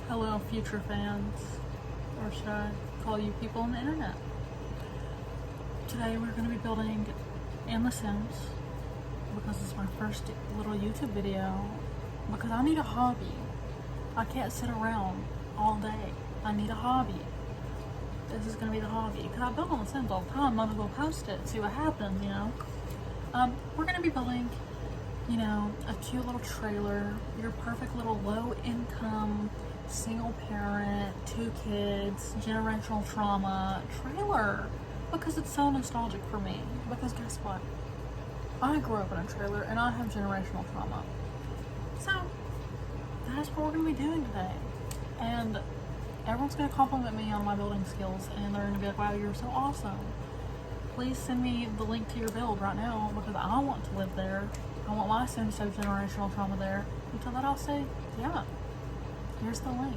Hello, future fans, or should I call you people on the internet? Today we're going to be building in The Sims because it's my first little YouTube video. Because I need a hobby. I can't sit around all day. I need a hobby. This is going to be the hobby because I build on The Sims all the time. I'm going to go post it, see what happens, you know. We're going to be building, you know, a cute little trailer, your perfect little low income, single parent, 2 kids, generational trauma trailer, because it's so nostalgic for me. Because guess what? I grew up in a trailer and I have generational trauma. So that's what we're going to be doing today. And everyone's going to compliment me on my building skills and they're going to be like, wow, you're so awesome. Please send me the link to your build right now because I want to live there. I want my Sims to have generational trauma there. Until that, I'll say, yeah, here's the link.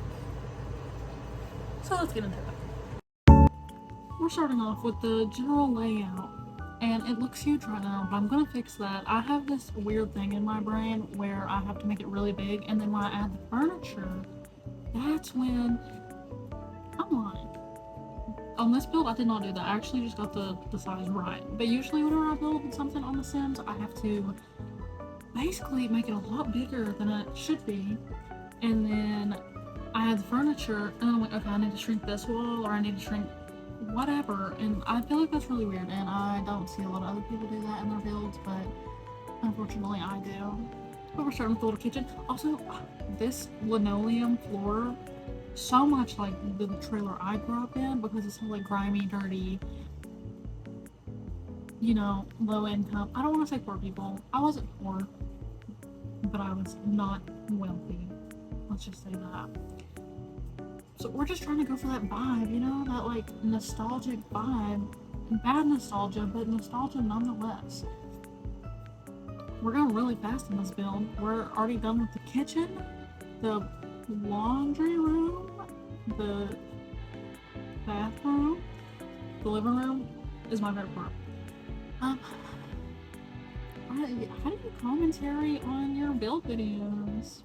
So let's get into it. We're starting off with the general layout. And it looks huge right now, but I'm gonna fix that. I have this weird thing in my brain where I have to make it really big, and then when I add the furniture, that's when I'm lying. On this build, I did not do that. I actually just got the size right. But usually whenever I build something on The Sims, I have to basically make it a lot bigger than it should be. And then I add the furniture, and then I'm like, okay, I need to shrink this wall, or I need to shrink whatever. And I feel like that's really weird, and I don't see a lot of other people do that in their builds, but unfortunately I do. But we're starting with the little kitchen. Also, this linoleum floor, so much like the trailer I grew up in, because it's so like grimy, dirty, you know, low income. I don't want to say poor people. I wasn't poor, but I was not wealthy. Let's just say that. So we're just trying to go for that vibe, you know, that like nostalgic vibe. Bad nostalgia, but nostalgia nonetheless. We're going really fast in this build. We're already done with the kitchen, the laundry room, the bathroom, the living room is my favorite part. How do you commentary on your build videos?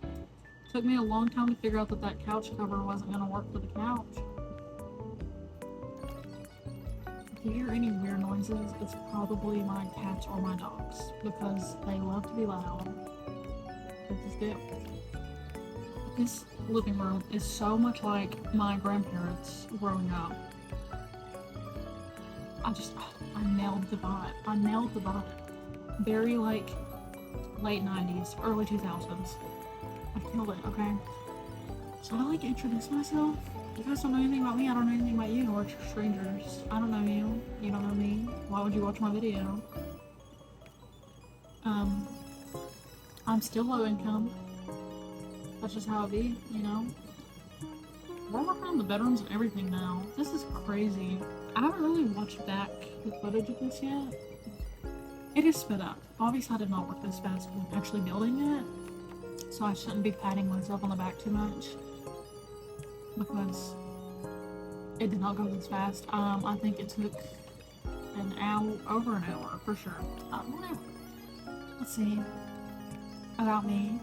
Took me a long time to figure out that couch cover wasn't going to work for the couch. If you hear any weird noises, it's probably my cats or my dogs because they love to be loud. They just do. This living room is so much like my grandparents growing up. I nailed the vibe. I nailed the vibe. Very like late 90s, early 2000s. I killed it, okay? So I like introduce myself. You guys don't know anything about me, I don't know anything about you. We're strangers. I don't know you. You don't know me. Why would you watch my video? I'm still low income. That's just how it be, you know? We're working on the bedrooms and everything now. This is crazy. I haven't really watched back the footage of this yet. It is sped up. Obviously I did not work this fast when actually building it. So I shouldn't be patting myself on the back too much because it did not go this fast. I think it took an hour, over an hour for sure. Whatever. Let's see. About me.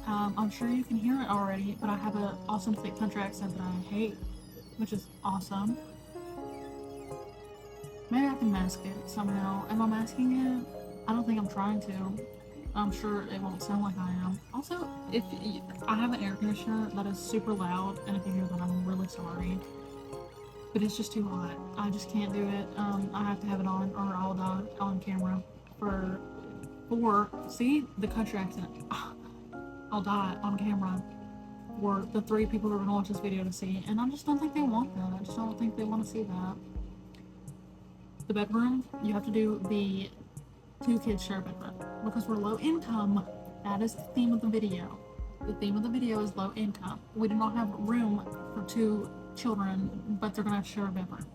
I'm sure you can hear it already, but I have an awesome thick country accent that I hate, which is awesome. Maybe I can mask it somehow. Am I masking it? I don't think I'm trying to. I'm sure it won't sound like I am. Also, if I have an air conditioner that is super loud, and if you hear that, I'm really sorry. But it's just too hot. I just can't do it. I have to have it on, or I'll die on camera. See the country accent. I'll die on camera for the 3 people who are gonna watch this video to see, and I just don't think they want that. I just don't think they want to see that. The bedroom, you have to do the 2 kids share bedroom because we're low income. That is the theme of the video. The theme of the video is low income. We do not have room for 2 children, but they're gonna have to share a bedroom.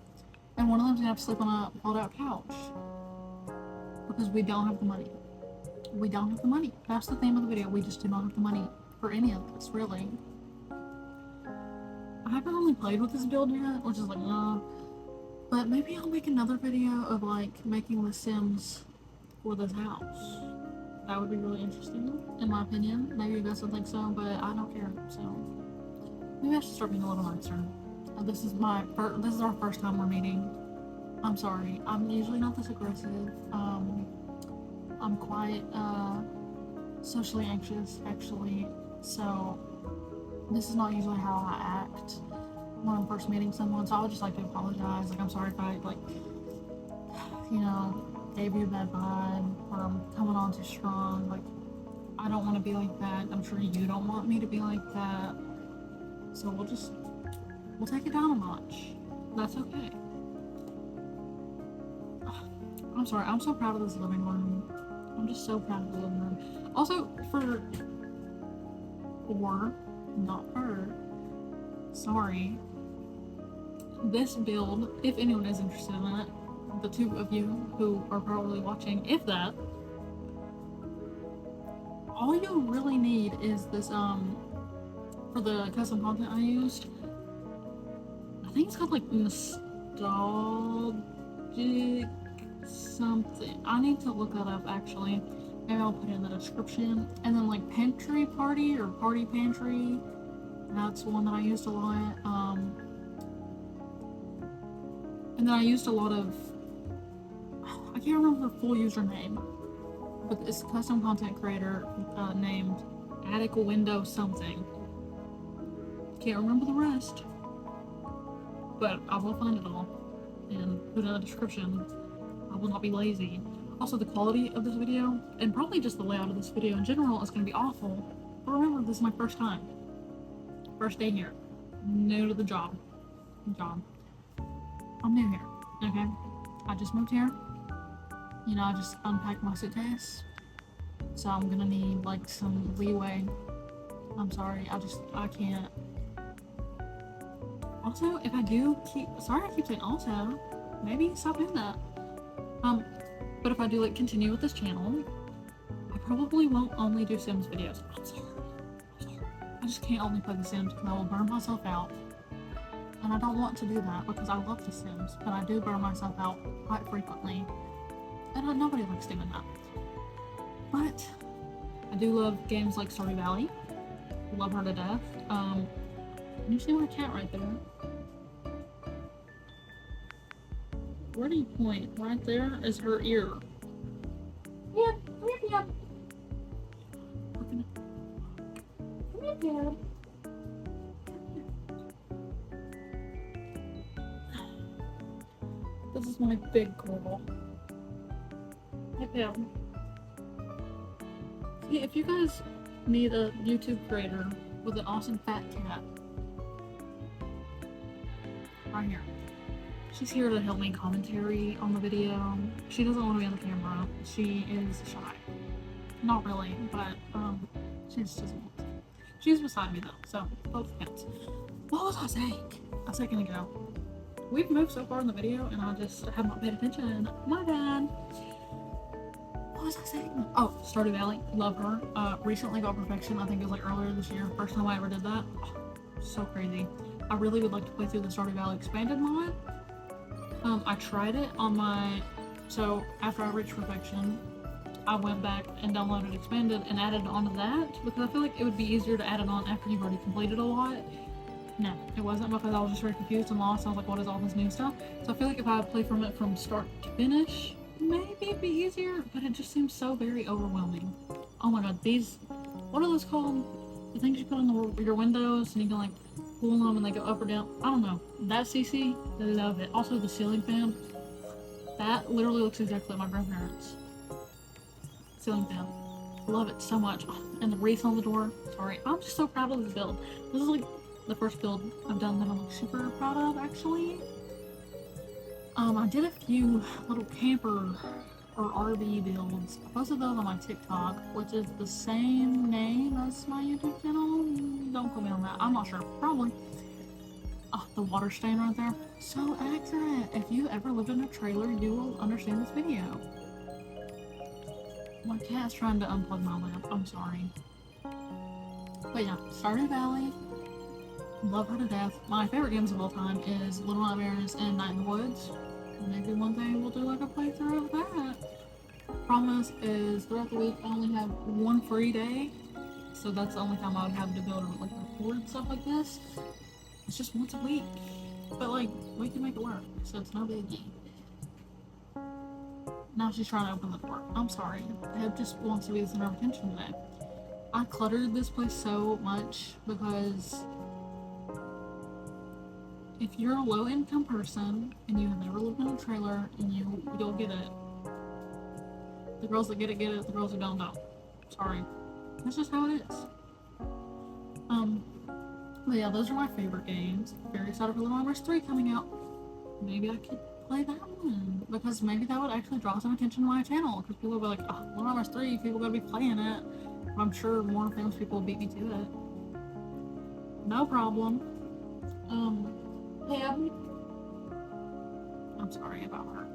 And one of them's gonna have to sleep on a fold-out couch because we don't have the money. We don't have the money. That's the theme of the video. We just do not have the money for any of this, really. I haven't really played with this build yet, which is like, but maybe I'll make another video of like making the Sims for this house. That would be really interesting, in my opinion. Maybe you guys don't think so, but I don't care, so. Maybe I should start being a little nicer. This is our first time we're meeting. I'm sorry. I'm usually not this aggressive. I'm quite socially anxious actually, so this is not usually how I act when I'm first meeting someone. So I would just like to apologize. Like, I'm sorry if I gave you a bad vibe or I'm coming on too strong. Like, I don't want to be like that. I'm sure you don't want me to be like that. So we'll take it down a notch. That's okay. I'm sorry. I'm so proud of this living room. I'm just so proud of the living room. Also, not her. Sorry. This build, if anyone is interested in it, the two of you who are probably watching, if that, all you really need is this, for the custom content I used, I think it's called like nostalgic something. I need to look that up actually. Maybe I'll put it in the description. And then like Pantry Party or Party Pantry, that's one that I used a lot. And then I used a lot of, I can't remember her full username, but it's a custom content creator named Attic Window something. Can't remember the rest, but I will find it all and put it in the description. I will not be lazy. Also, the quality of this video, and probably just the layout of this video in general, is going to be awful. But remember, this is my first time. First day here. New to the job. I'm new here, okay? I just moved here. I just unpacked my suitcase. So I'm gonna need like some leeway. I'm sorry, I can't. Also, if I do keep saying also, maybe stop doing that. But if I do like continue with this channel, I probably won't only do Sims videos. I'm sorry. I just can't only play The Sims because I will burn myself out. And I don't want to do that because I love The Sims, but I do burn myself out quite frequently. And nobody likes doing that. But I do love games like Stardew Valley. Love her to death. You see my cat right there? Where do you point? Right there is her ear. Yeah, come here, Pam. Come here, Pam. This is my big girl. Hey, Pam. See, if you guys need a YouTube creator with an awesome fat cat, right here. She's here to help me commentary on the video. She doesn't want to be on the camera. She is shy. Not really, but she just doesn't want to. She's beside me though, so both counts. What was I saying a second ago? We've moved so far in the video and I just have not paid attention. My bad. What was I saying? Oh, Stardew Valley. Love her. Recently got Perfection. I think it was like earlier this year. First time I ever did that. Oh, so crazy. I really would like to play through the Stardew Valley Expanded mod. I tried it on so after I reached Perfection, I went back and downloaded Expanded and added onto that because I feel like it would be easier to add it on after you've already completed a lot. No, it wasn't because I was just very confused and lost. I was like, what is all this new stuff? So I feel like if I play from it from start to finish, maybe it'd be easier, but it just seems so very overwhelming. Oh my god, what are those called? The things you put on your windows and you can like pull them and they go up or down. I don't know. That CC, love it. Also the ceiling fan, that literally looks exactly like my grandparents' ceiling fan. Love it so much. And the wreath on the door. Sorry, I'm just so proud of this build. This is like the first build I've done that I'm like super proud of actually. I did a few little camper or RV builds. I posted those on my TikTok, which is the same name as my YouTube channel. Don't quote me on that. I'm not sure. Probably. Oh, the water stain right there. So accurate. If you ever lived in a trailer, you will understand this video. My cat's trying to unplug my lamp. I'm sorry. But yeah, Stardew Valley. Love her to death. My favorite games of all time is Little Nightmares and Night in the Woods. Maybe one day we'll do like a playthrough of that. Promise is throughout the week I only have one free day, so that's the only time I would have to build like record stuff like this, it's just once a week. But like, we can make it work, so it's no biggie. Now she's trying to open the door. I'm sorry. Deb just wants to be the center of attention today. I cluttered this place so much because if you're a low income person and you have never lived in a trailer, and you'll get it. The girls that get it, get it. The girls that don't. Sorry. That's just how it is. But yeah, those are my favorite games. Very excited for Little Nightmares 3 coming out. Maybe I could play that one, because maybe that would actually draw some attention to my channel, because people will be like, oh, Little Nightmares 3, people gotta be playing it. I'm sure more famous people will beat me to it. No problem. Hey, I'm sorry about her.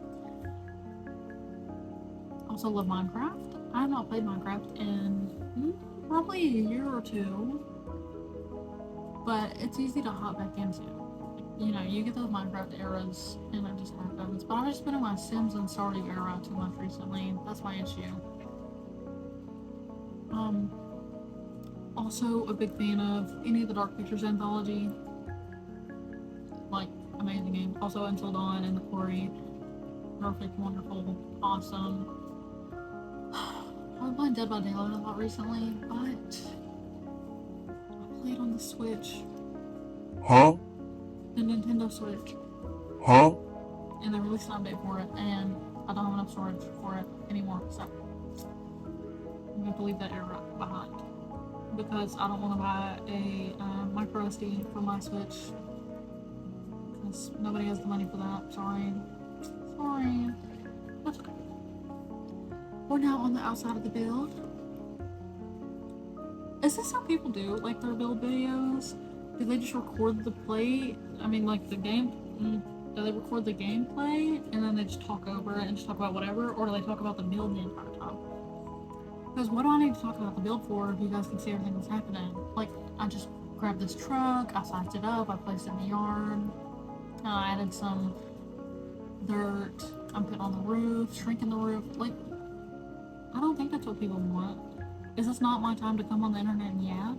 Also love Minecraft. I have not played Minecraft in probably a year or two, but it's easy to hop back into. You know, you get those Minecraft eras and it just happens. But I've just been in my Sims and Stardew era too much recently. That's my issue. Also a big fan of any of the Dark Pictures anthology. Like, amazing game. Also Until Dawn and The Quarry. Perfect, wonderful, awesome. I've been playing Dead by Daylight a lot recently, but I played on the Switch. Huh? The Nintendo Switch. Huh? And they released an update for it, and I don't have enough storage for it anymore, so I'm going to leave that era behind. Because I don't want to buy a micro SD for my Switch. Because nobody has the money for that. Sorry. That's okay. We're now on the outside of the build. Is this how people do, like, their build videos? Do they just record the play? I mean, like, the game? Do they record the gameplay and then they just talk over it and just talk about whatever? Or do they talk about the build the entire time? Because what do I need to talk about the build for if you guys can see everything that's happening? Like, I just grabbed this truck, I sized it up, I placed it in the yard, I added some dirt, I'm putting on the roof, shrinking the roof. Like, I don't think that's what people want. Is this not my time to come on the internet and yap?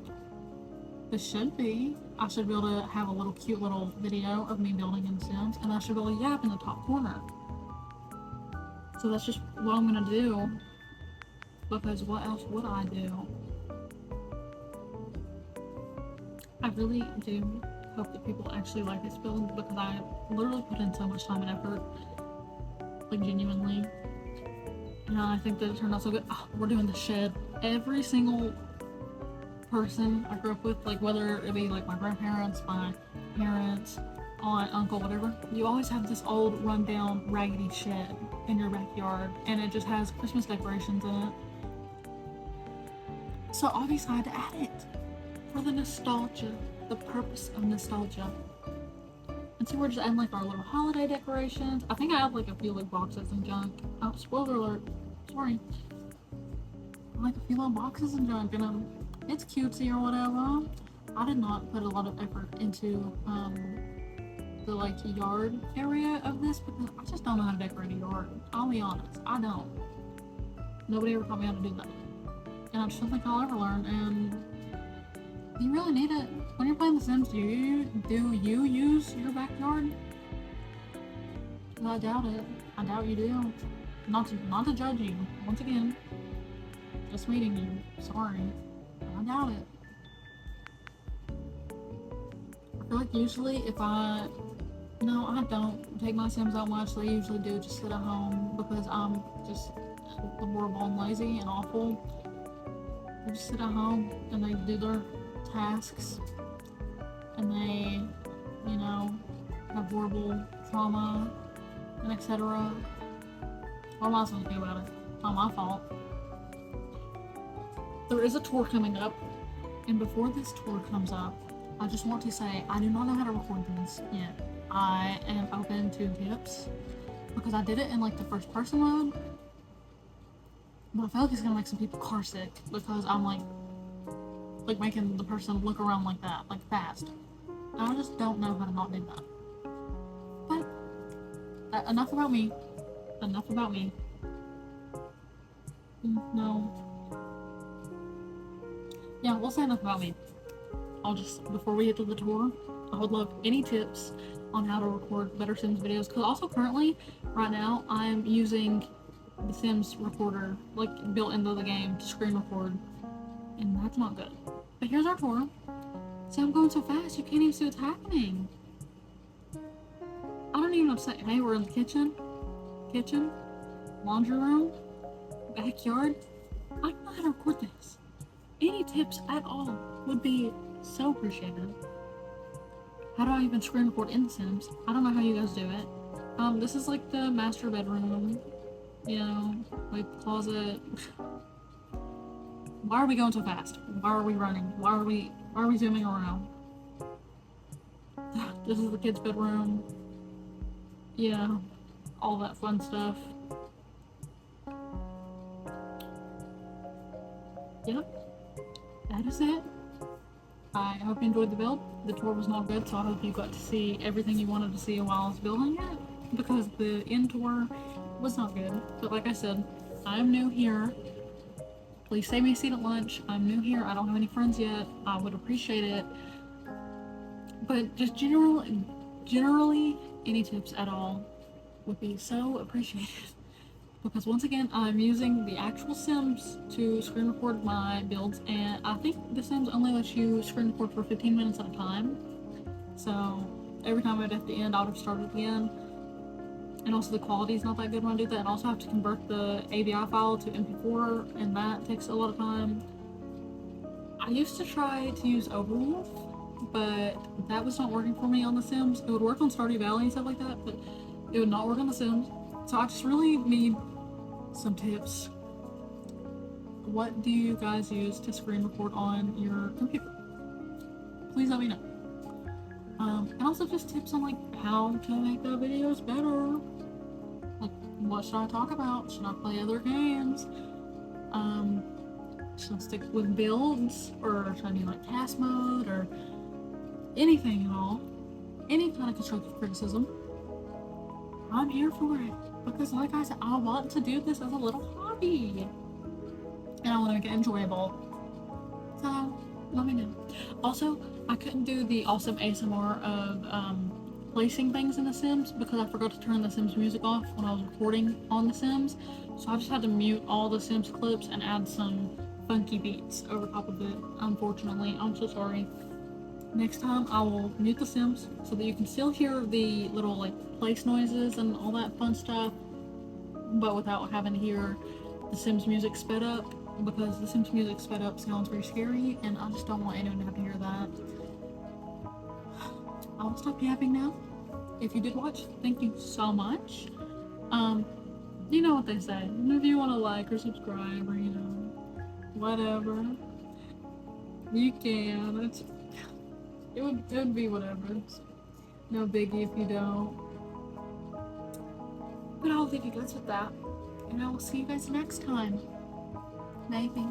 This should be. I should be able to have a little cute little video of me building in Sims, and I should be able to yap in the top corner. So that's just what I'm gonna do. Because what else would I do? I really do hope that people actually like this build, because I literally put in so much time and effort. Like, genuinely. And I think that it turned out so good. Oh, we're doing the shed. Every single person I grew up with, like, whether it be like my grandparents, my parents, aunt, uncle, whatever, you always have this old rundown raggedy shed in your backyard, and it just has Christmas decorations in it. So obviously I had to add it for the nostalgia, the purpose of nostalgia. And so we're just adding like our little holiday decorations. I think I have like a few like boxes and junk. Oh, spoiler alert, sorry. Like a few little boxes and junk, and it's cutesy or whatever. I did not put a lot of effort into the like yard area of this, because I just don't know how to decorate a yard. I'll be honest, I don't. Nobody ever taught me how to do that, and I just don't think I'll ever learn. And you really need it when you're playing The Sims. Do you use your backyard? Well, I doubt it. I doubt you do. Not to judge you. Once again, just meeting you. Sorry, I doubt it. I feel like usually if I don't take my Sims out much. They usually do just sit at home, because I'm just horrible and lazy and awful. They just sit at home and they do their tasks, and they, you know, have horrible trauma and etc. What am I supposed to do about it? It's not my fault. There is a tour coming up, and before this tour comes up, I just want to say I do not know how to record this yet. I am open to tips, because I did it in like the first person mode, but I feel like it's gonna make some people car sick, because I'm like making the person look around like that, like fast. I just don't know how to not do that. But enough about me. No. Yeah, we'll say enough about me. I'll just, before we get to the tour, I would love any tips on how to record better Sims videos. Because also currently, right now, I'm using the Sims recorder, like built into the game, to screen record, and that's not good. But here's our tour. See, I'm going so fast, you can't even see what's happening. I don't even know what to say. Hey, we're in the kitchen, laundry room, backyard. I don't know how to record this. Any tips at all would be so appreciated. How do I even screen record in The Sims? I don't know how you guys do it. This is like the master bedroom, you know, like closet. Why are we going so fast? Why are we running? Why are we zooming around? This is the kids' bedroom. Yeah, all that fun stuff. Yep, that is it. I hope you enjoyed the build. The tour was not good, so I hope you got to see everything you wanted to see while I was building it, because the end tour was not good. But like I said, I'm new here. Please save me a seat at lunch. I'm new here. I don't have any friends yet. I would appreciate it. But just generally, any tips at all would be so appreciated. Because once again, I'm using the actual Sims to screen record my builds, and I think the Sims only lets you screen record for 15 minutes at a time. So every time I'd at the end, I would have started again. And also the quality is not that good when I do that. And also I have to convert the AVI file to MP4, and that takes a lot of time. I used to try to use Overwolf, but that was not working for me on The Sims. It would work on Stardew Valley and stuff like that, but it would not work on The Sims. So I just really need some tips. What do you guys use to screen record on your computer? Please let me know. And also just tips on like how to make the videos better. Like, what should I talk about? Should I play other games? Should I stick with builds, or should I do like cast mode, or anything at all? Any kind of constructive criticism, I'm here for it. Because like I said, I want to do this as a little hobby. And I want to make it enjoyable. So, let me know. Also, I couldn't do the awesome ASMR of placing things in The Sims because I forgot to turn The Sims music off when I was recording on The Sims. So I just had to mute all The Sims clips and add some funky beats over top of it. Unfortunately, I'm so sorry. Next time I will mute The Sims so that you can still hear the little like place noises and all that fun stuff, but without having to hear The Sims music sped up, because The Sims music sped up sounds very scary and I just don't want anyone to have to hear that. I will stop yapping now. If you did watch, thank you so much. You know what they say. And if you want to like or subscribe or, you know, whatever, you can. It would be whatever. It's no biggie if you don't. But I'll leave you guys with that. And I will see you guys next time. Maybe.